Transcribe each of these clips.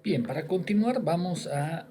Bien, para continuar vamos a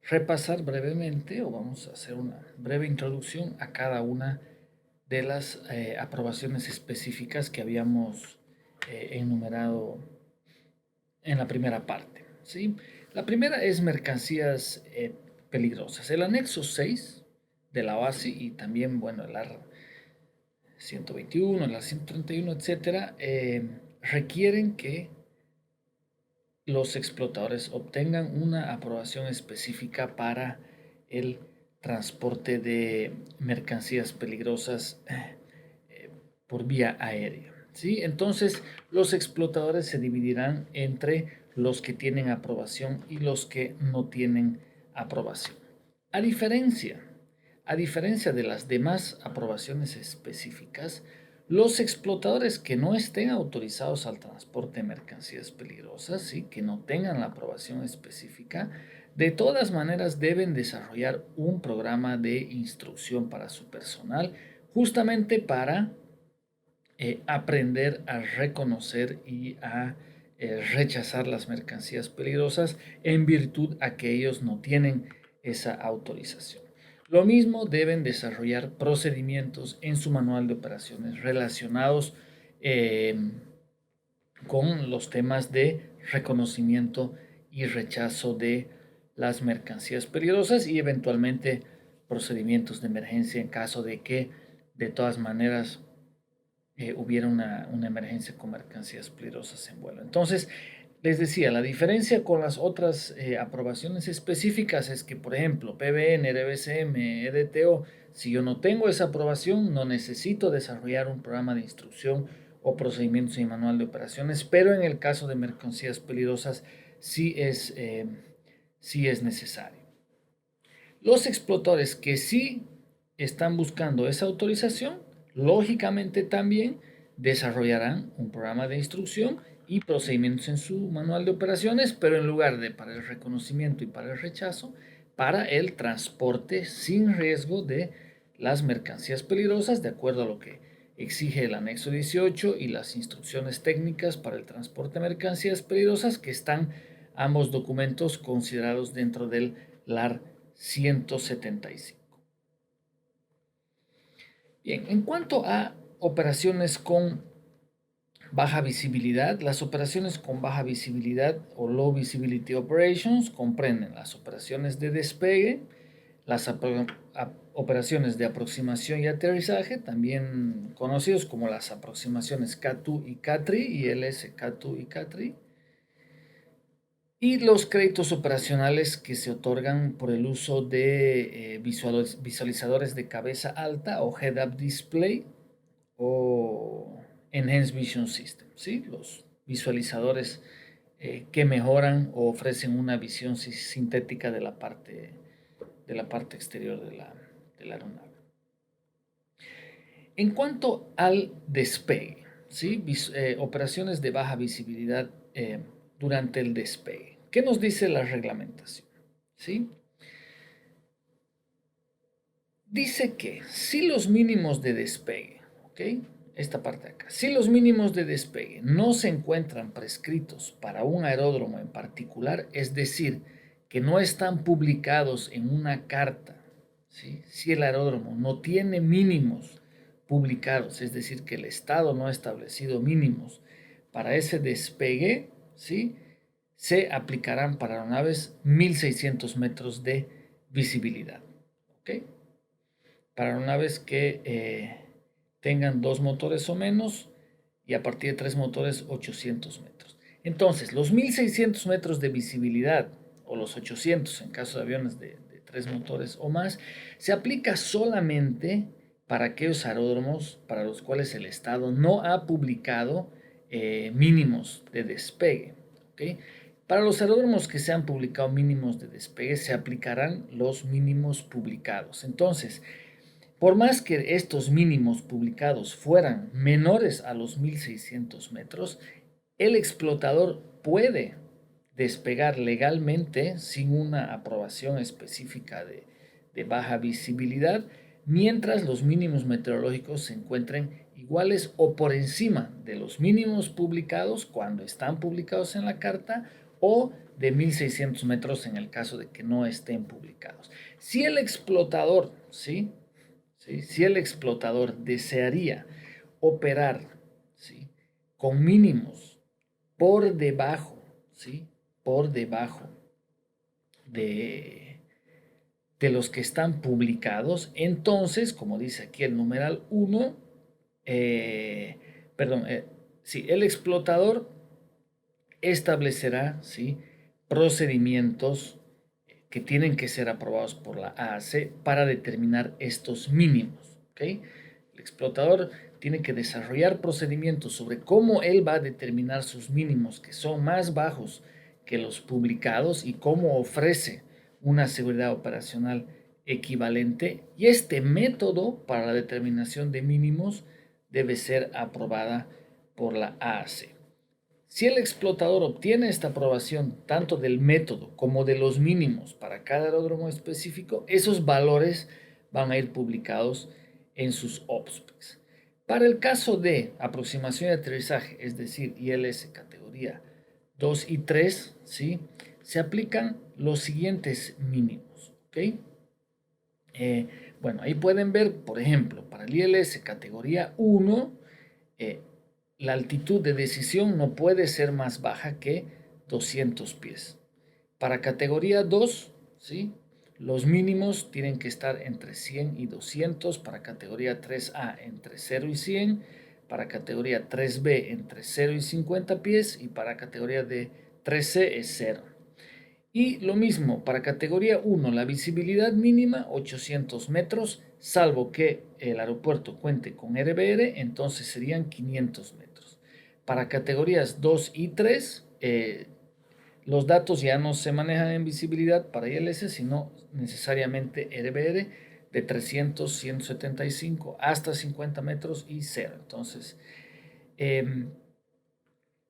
repasar brevemente o vamos a hacer una breve introducción a cada una de las aprobaciones específicas que habíamos enumerado en la primera parte, ¿sí? La primera es mercancías peligrosas. El anexo 6 de la OASI y también, bueno, el AR 121, el AR 131, etcétera, requieren que los explotadores obtengan una aprobación específica para el transporte de mercancías peligrosas por vía aérea, ¿sí? Entonces, los explotadores se dividirán entre los que tienen aprobación y los que no tienen aprobación. A diferencia, a diferencia de las demás aprobaciones específicas, los explotadores que no estén autorizados al transporte de mercancías peligrosas, ¿sí? Que no tengan la aprobación específica, de todas maneras deben desarrollar un programa de instrucción para su personal, justamente para aprender a reconocer y a rechazar las mercancías peligrosas en virtud a que ellos no tienen esa autorización. Lo mismo deben desarrollar procedimientos en su manual de operaciones relacionados eh, con los temas de reconocimiento y rechazo de las mercancías peligrosas y eventualmente procedimientos de emergencia en caso de que de todas maneras hubiera una emergencia con mercancías peligrosas en vuelo. Entonces, les decía, la diferencia con las otras aprobaciones específicas es que, por ejemplo, PBN, RBCM, EDTO, si yo no tengo esa aprobación, no necesito desarrollar un programa de instrucción o procedimientos y manual de operaciones, pero en el caso de mercancías peligrosas sí es necesario. Los explotadores que sí están buscando esa autorización, lógicamente también desarrollarán un programa de instrucción y procedimientos en su manual de operaciones, pero en lugar de para el reconocimiento y para el rechazo, para el transporte sin riesgo de las mercancías peligrosas, de acuerdo a lo que exige el anexo 18 y las instrucciones técnicas para el transporte de mercancías peligrosas, que están ambos documentos considerados dentro del LAR 175. Bien, en cuanto a operaciones con baja visibilidad, las operaciones con baja visibilidad o low visibility operations comprenden las operaciones de despegue, las operaciones de aproximación y aterrizaje, también conocidos como las aproximaciones K2 y K3 y LS K2 y K3, y los créditos operacionales que se otorgan por el uso de visualizadores de cabeza alta o head-up display o Enhanced Vision System, ¿sí? Los visualizadores que mejoran o ofrecen una visión sintética de la parte exterior de la aeronave. En cuanto al despegue, ¿sí? Operaciones de baja visibilidad durante el despegue. ¿Qué nos dice la reglamentación? ¿Sí? Dice que si los mínimos de despegue, ¿ok? Esta parte de acá, si los mínimos de despegue no se encuentran prescritos para un aeródromo en particular, es decir, que no están publicados en una carta, ¿sí? Si el aeródromo no tiene mínimos publicados, es decir, que el Estado no ha establecido mínimos para ese despegue, ¿sí? Se aplicarán para aeronaves 1600 metros de visibilidad, ¿ok? Para aeronaves que tengan 2 motores o menos y a partir de 3 motores 800 metros. Entonces, los 1600 metros de visibilidad o los 800 en caso de aviones de 3 motores o más, se aplica solamente para aquellos aeródromos para los cuales el Estado no ha publicado mínimos de despegue. ¿Okay? Para los aeródromos que se han publicado mínimos de despegue, se aplicarán los mínimos publicados. Entonces, por más que estos mínimos publicados fueran menores a los 1600 metros, el explotador puede despegar legalmente sin una aprobación específica de baja visibilidad, mientras los mínimos meteorológicos se encuentren iguales o por encima de los mínimos publicados cuando están publicados en la carta o de 1.600 metros en el caso de que no estén publicados. Si el explotador, ¿sí? Si el explotador desearía operar, ¿sí?, con mínimos por debajo, ¿sí?, por debajo de, de los que están publicados, entonces, como dice aquí el numeral 1, sí, el explotador establecerá, ¿sí?, procedimientos que tienen que ser aprobados por la AAC para determinar estos mínimos, ¿ok? El explotador tiene que desarrollar procedimientos sobre cómo él va a determinar sus mínimos, que son más bajos que los publicados, y cómo ofrece una seguridad operacional equivalente, y este método para la determinación de mínimos debe ser aprobada por la AAC. Si el explotador obtiene esta aprobación tanto del método como de los mínimos para cada aeródromo específico, esos valores van a ir publicados en sus OPSPECs. Para el caso de aproximación y aterrizaje, es decir, ILS categoría 2 y 3, ¿sí?, se aplican los siguientes mínimos, ¿ok? Bueno, ahí pueden ver, por ejemplo, para el ILS categoría 1, la altitud de decisión no puede ser más baja que 200 pies. Para categoría 2, ¿sí?, los mínimos tienen que estar entre 100 y 200. Para categoría 3A entre 0 y 100. Para categoría 3B entre 0 y 50 pies. Y para categoría de 3C es 0. Y lo mismo, para categoría 1, la visibilidad mínima 800 metros, salvo que el aeropuerto cuente con RBR, entonces serían 500 metros. Para categorías 2 y 3, los datos ya no se manejan en visibilidad para ILS, sino necesariamente RBR de 300, 175 hasta 50 metros y 0. Entonces,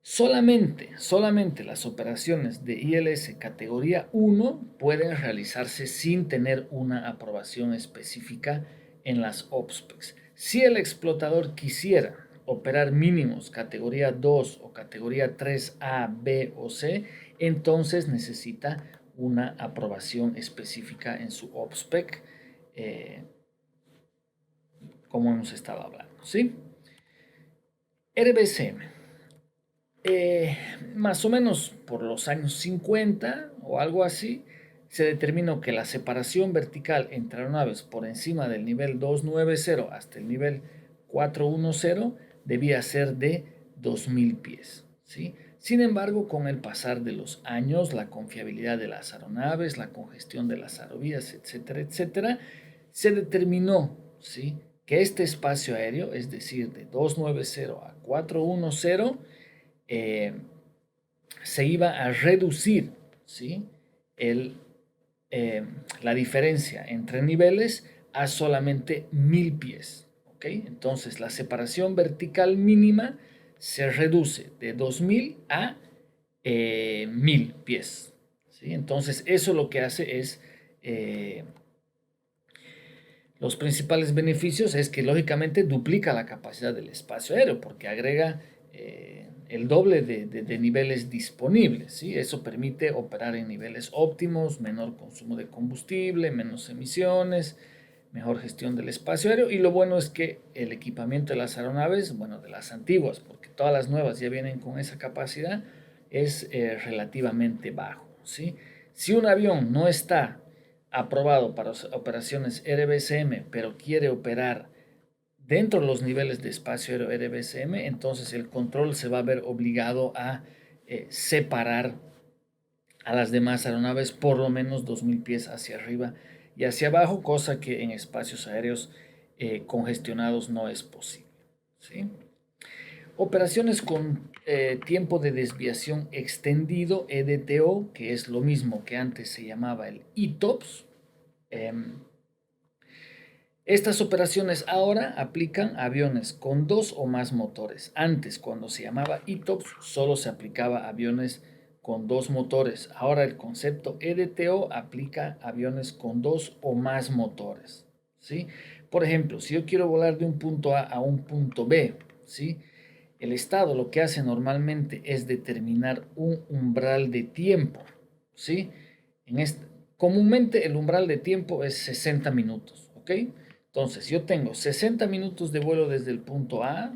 solamente las operaciones de ILS categoría 1 pueden realizarse sin tener una aprobación específica en las OPSPECs. Si el explotador quisiera operar mínimos categoría 2 o categoría 3A, B o C, entonces necesita una aprobación específica en su OPSPEC, como hemos estado hablando, ¿sí? RBCM. Más o menos por los años 50 o algo así, se determinó que la separación vertical entre aeronaves por encima del nivel 290 hasta el nivel 410 debía ser de 2000 pies, ¿sí? Sin embargo, con el pasar de los años, la confiabilidad de las aeronaves, la congestión de las aerovías, etcétera, etcétera, se determinó, ¿sí?, que este espacio aéreo, es decir, de 290 a 410, se iba a reducir, ¿sí?, el, la diferencia entre niveles a solamente 1000 pies. ¿Ok? Entonces la separación vertical mínima se reduce de 2000 a 1000 pies. ¿Sí? Entonces eso lo que hace es, los principales beneficios es que lógicamente duplica la capacidad del espacio aéreo porque agrega el doble de niveles disponibles, ¿sí? Eso permite operar en niveles óptimos, menor consumo de combustible, menos emisiones, mejor gestión del espacio aéreo, y lo bueno es que el equipamiento de las aeronaves, bueno, de las antiguas, porque todas las nuevas ya vienen con esa capacidad, es relativamente bajo, ¿sí? Si un avión no está aprobado para operaciones RBCM, pero quiere operar dentro de los niveles de espacio aéreo RBCM, entonces el control se va a ver obligado a separar a las demás aeronaves por lo menos 2000 pies hacia arriba y hacia abajo, cosa que en espacios aéreos congestionados no es posible, ¿sí? Operaciones con tiempo de desviación extendido, EDTO, que es lo mismo que antes se llamaba el ETOPS. Estas operaciones ahora aplican a aviones con 2 o más motores. Antes, cuando se llamaba ETOPS, solo se aplicaba a aviones con 2 motores. Ahora el concepto EDTO aplica a aviones con 2 o más motores, ¿sí? Por ejemplo, si yo quiero volar de un punto A a un punto B, ¿sí?, El Estado lo que hace normalmente es determinar un umbral de tiempo, ¿sí? Comúnmente el umbral de tiempo es 60 minutos, ¿ok? Entonces, yo tengo 60 minutos de vuelo desde el punto A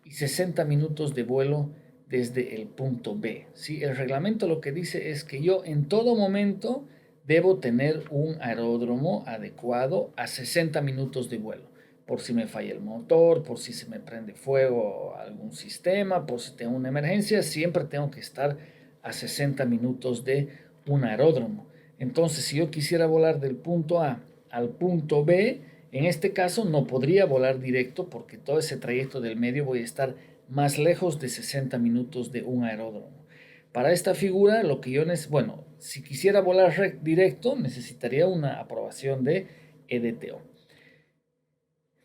y 60 minutos de vuelo desde el punto B, ¿sí? El reglamento lo que dice es que yo en todo momento debo tener un aeródromo adecuado a 60 minutos de vuelo, por si me falla el motor, por si se me prende fuego algún sistema, por si tengo una emergencia, siempre tengo que estar a 60 minutos de un aeródromo. Entonces, si yo quisiera volar del punto A al punto B, en este caso no podría volar directo porque todo ese trayecto del medio voy a estar más lejos de 60 minutos de un aeródromo. Para esta figura, lo que yo bueno, si quisiera volar directo, necesitaría una aprobación de EDTO.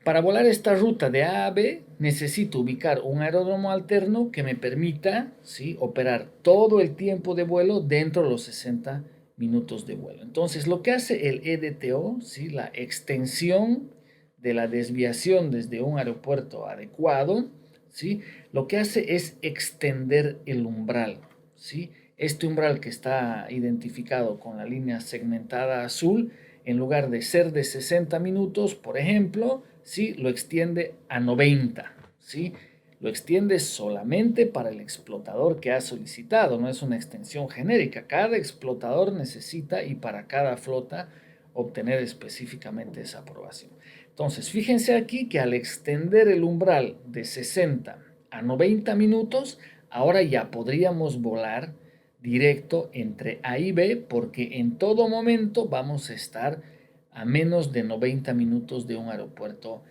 Para volar esta ruta de A a B, necesito ubicar un aeródromo alterno que me permita, ¿sí?, operar todo el tiempo de vuelo dentro de los 60 minutos de vuelo. Entonces, lo que hace el EDTO, ¿sí?, la extensión de la desviación desde un aeropuerto adecuado, ¿sí?, lo que hace es extender el umbral, ¿sí? Este umbral que está identificado con la línea segmentada azul, en lugar de ser de 60 minutos, por ejemplo, ¿sí?, lo extiende a 90, ¿sí? Lo extiende solamente para el explotador que ha solicitado, no es una extensión genérica. Cada explotador necesita y para cada flota obtener específicamente esa aprobación. Entonces, fíjense aquí que al extender el umbral de 60 a 90 minutos, ahora ya podríamos volar directo entre A y B porque en todo momento vamos a estar a menos de 90 minutos de un aeropuerto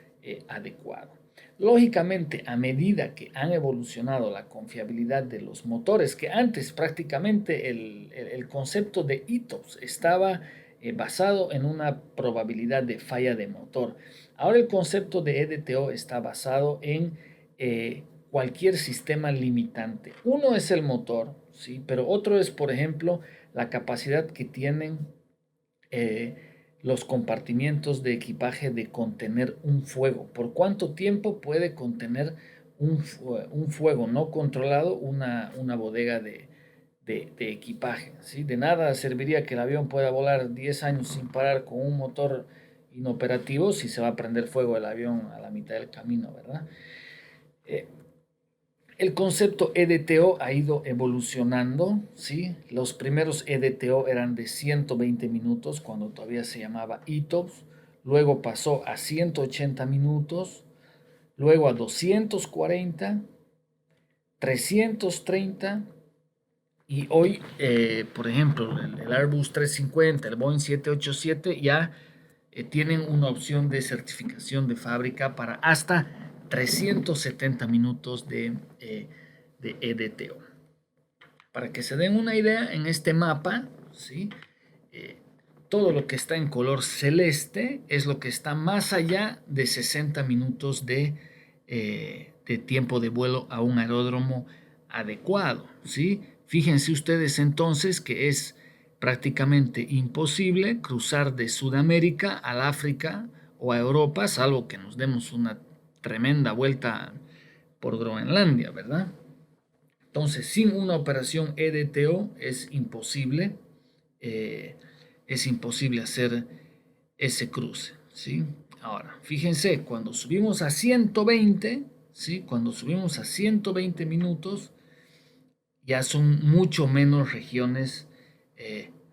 adecuado. Lógicamente, a medida que han evolucionado la confiabilidad de los motores, que antes prácticamente el concepto de ETOPS estaba basado en una probabilidad de falla de motor. Ahora el concepto de EDTO está basado en cualquier sistema limitante. Uno es el motor, ¿sí?, pero otro es, por ejemplo, la capacidad que tienen los compartimientos de equipaje de contener un fuego. ¿Por cuánto tiempo puede contener un fuego no controlado una bodega de equipaje? ¿Sí? De nada serviría que el avión pueda volar 10 años sin parar con un motor inoperativo si se va a prender fuego el avión a la mitad del camino, ¿verdad? El concepto EDTO ha ido evolucionando, ¿sí? Los primeros EDTO eran de 120 minutos cuando todavía se llamaba ETOPS, luego pasó a 180 minutos, luego a 240, 330 y hoy, por ejemplo, el Airbus 350, el Boeing 787 ya tienen una opción de certificación de fábrica para hasta 370 minutos de EDTO. Para que se den una idea, en este mapa, ¿sí?, todo lo que está en color celeste es lo que está más allá de 60 minutos de tiempo de vuelo a un aeródromo adecuado, ¿sí? Fíjense ustedes entonces que es prácticamente imposible cruzar de Sudamérica al África o a Europa, salvo que nos demos una tremenda vuelta por Groenlandia, ¿verdad? Entonces, sin una operación EDTO es imposible hacer ese cruce, ¿sí? Ahora, fíjense, cuando subimos a 120, ¿sí?, cuando subimos a 120 minutos, ya son mucho menos regiones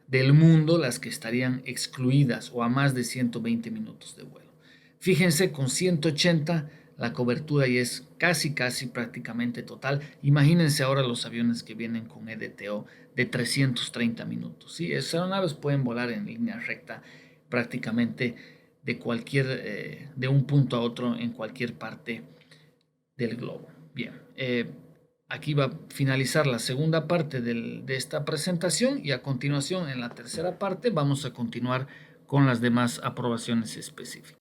del mundo las que estarían excluidas o a más de 120 minutos de vuelo. Fíjense, con 180 la cobertura ya es casi prácticamente total. Imagínense ahora los aviones que vienen con EDTO de 330 minutos. ¿Sí? Esas aeronaves pueden volar en línea recta prácticamente de un punto a otro en cualquier parte del globo. Bien, aquí va a finalizar la segunda parte de esta presentación y a continuación en la tercera parte vamos a continuar con las demás aprobaciones específicas.